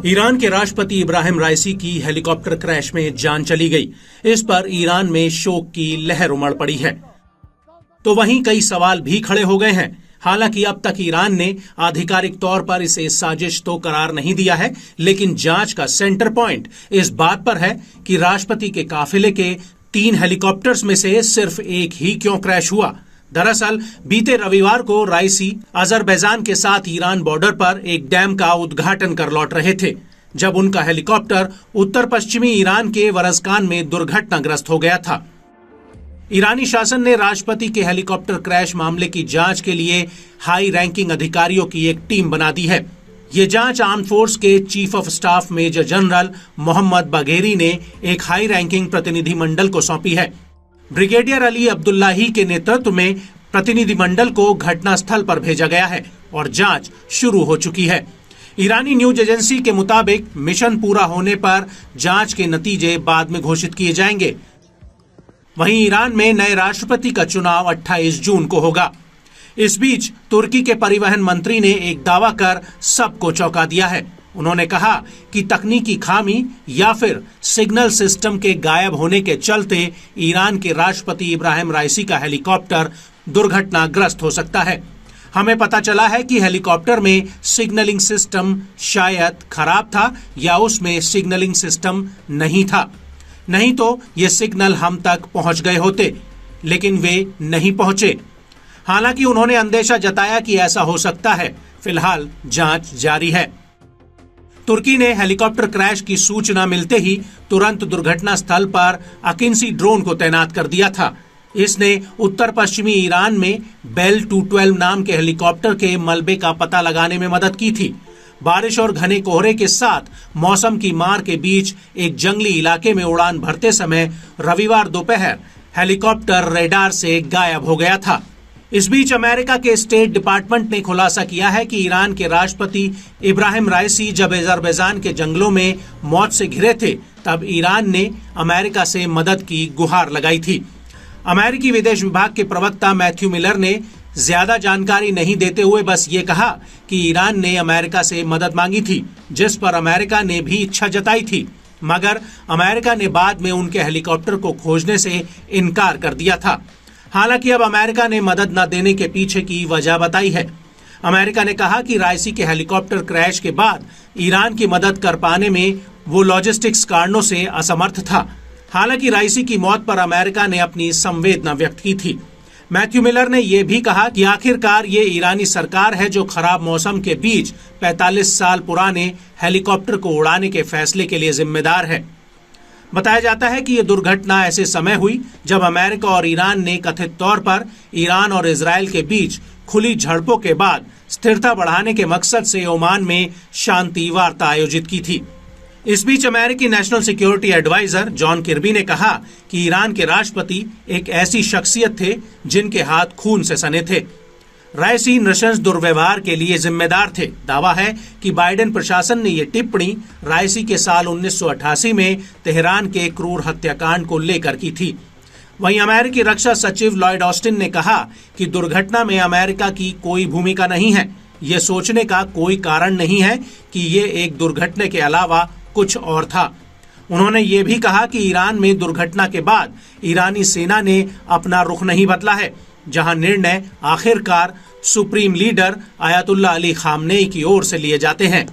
Iran के राष्ट्रपति इब्राहिम राइसी की हेलीकॉप्टर क्रैश में जान चली गई। इस पर ईरान में शोक की लहर उमड़ पड़ी है। तो वहीं कई सवाल भी खड़े हो गए हैं। हालांकि अब तक ईरान ने आधिकारिक तौर पर इसे साजिश तो करार नहीं दिया है, लेकिन जांच का सेंटर पॉइंट इस बात पर है कि राष्ट्रपति के काफिले के 3 हेलीकॉप्टर्स में से सिर्फ एक ही क्यों क्रैश हुआ। दरअसल बीते रविवार को राइसी अजरबैजान के साथ ईरान बॉर्डर पर एक डैम का उद्घाटन कर लौट रहे थे, जब उनका हेलीकॉप्टर उत्तर पश्चिमी ईरान के वरजकान में दुर्घटनाग्रस्त हो गया था। ईरानी शासन ने राष्ट्रपति के हेलीकॉप्टर क्रैश मामले की जांच के लिए हाई रैंकिंग अधिकारियों की एक टीम बना दी है। ये जांच आर्म फोर्स के chief of staff major general Mohammad Bagheri ने एक हाई रैंकिंग प्रतिनिधिमंडल को सौंपी है। ब्रिगेडियर अली अब्दुल्लाही के नेतृत्व में प्रतिनिधिमंडल को घटनास्थल पर भेजा गया है और जांच शुरू हो चुकी है। ईरानी न्यूज एजेंसी के मुताबिक मिशन पूरा होने पर जांच के नतीजे बाद में घोषित किए जाएंगे। वहीं ईरान में नए राष्ट्रपति का चुनाव 28 जून को होगा। इस बीच तुर्की के परिवहन मंत्री ने एक दावा कर सबको चौंका दिया है। उन्होंने कहा कि तकनीकी खामी या फिर सिग्नल सिस्टम के गायब होने के चलते ईरान के राष्ट्रपति इब्राहिम राइसी का हेलीकॉप्टर दुर्घटनाग्रस्त हो सकता है। हमें पता चला है कि हेलीकॉप्टर में सिग्नलिंग सिस्टम शायद खराब था या उसमें सिग्नलिंग सिस्टम नहीं था, नहीं तो ये सिग्नल हम तक पहुंच गए होते, लेकिन वे नहीं पहुंचे। हालांकि उन्होंने अंदेशा जताया कि ऐसा हो सकता है। फिलहाल जांच जारी है। तुर्की ने हेलीकॉप्टर क्रैश की सूचना मिलते ही तुरंत दुर्घटना स्थल पर अकिंसी ड्रोन को तैनात कर दिया था। इसने उत्तर पश्चिमी ईरान में बेल 212 नाम के हेलीकॉप्टर के मलबे का पता लगाने में मदद की थी। बारिश और घने कोहरे के साथ मौसम की मार के बीच एक जंगली इलाके में उड़ान भरते समय रविवार दोपहर हेलीकॉप्टर रेडार से गायब हो गया था। इस बीच अमेरिका के स्टेट डिपार्टमेंट ने खुलासा किया है कि ईरान के राष्ट्रपति इब्राहिम राइसी जब अजरबैजान के जंगलों में मौत से घिरे थे, तब ईरान ने अमेरिका से मदद की गुहार लगाई थी। अमेरिकी विदेश विभाग के प्रवक्ता मैथ्यू मिलर ने ज्यादा जानकारी नहीं देते हुए बस ये कहा कि ईरान ने अमेरिका से मदद मांगी थी, जिस पर अमेरिका ने भी इच्छा जताई थी, मगर अमेरिका ने बाद में उनके हेलीकॉप्टर को खोजने से इनकार कर दिया था। हालांकि अब अमेरिका ने मदद न देने के पीछे की वजह बताई है। अमेरिका ने कहा कि राइसी के हेलीकॉप्टर क्रैश के बाद ईरान की मदद कर पाने में वो लॉजिस्टिक्स कारणों से असमर्थ था। हालांकि राइसी की मौत पर अमेरिका ने अपनी संवेदना व्यक्त की थी। मैथ्यू मिलर ने यह भी कहा कि आखिरकार ये ईरानी सरकार है जो खराब मौसम के बीच 45 साल पुराने हेलीकॉप्टर को उड़ाने के फैसले के लिए जिम्मेदार है। बताया जाता है कि यह दुर्घटना ऐसे समय हुई जब अमेरिका और ईरान ने कथित तौर पर ईरान और इजरायल के बीच खुली झड़पों के बाद स्थिरता बढ़ाने के मकसद से ओमान में शांति वार्ता आयोजित की थी। इस बीच अमेरिकी national security adviser John Kirby ने कहा कि ईरान के राष्ट्रपति एक ऐसी शख्सियत थे जिनके हाथ खून से सने थे। राइसी नृशंस दुर्व्यवहार के लिए जिम्मेदार थे। दावा है कि बाइडेन प्रशासन ने ये टिप्पणी राइसी के साल 1988 में तेहरान के क्रूर हत्याकांड को लेकर की थी। वहीं अमेरिकी रक्षा सचिव लॉयड ऑस्टिन ने कहा कि दुर्घटना में अमेरिका की कोई भूमिका नहीं है। ये सोचने का कोई कारण नहीं है कि ये एक दुर्घटना के अलावा कुछ और था। उन्होंने ये भी कहा कि ईरान में दुर्घटना के बाद ईरानी सेना ने अपना रुख नहीं बदला है, जहां निर्णय आखिरकार supreme leader Ayatollah Ali Khamenei की ओर से लिए जाते हैं।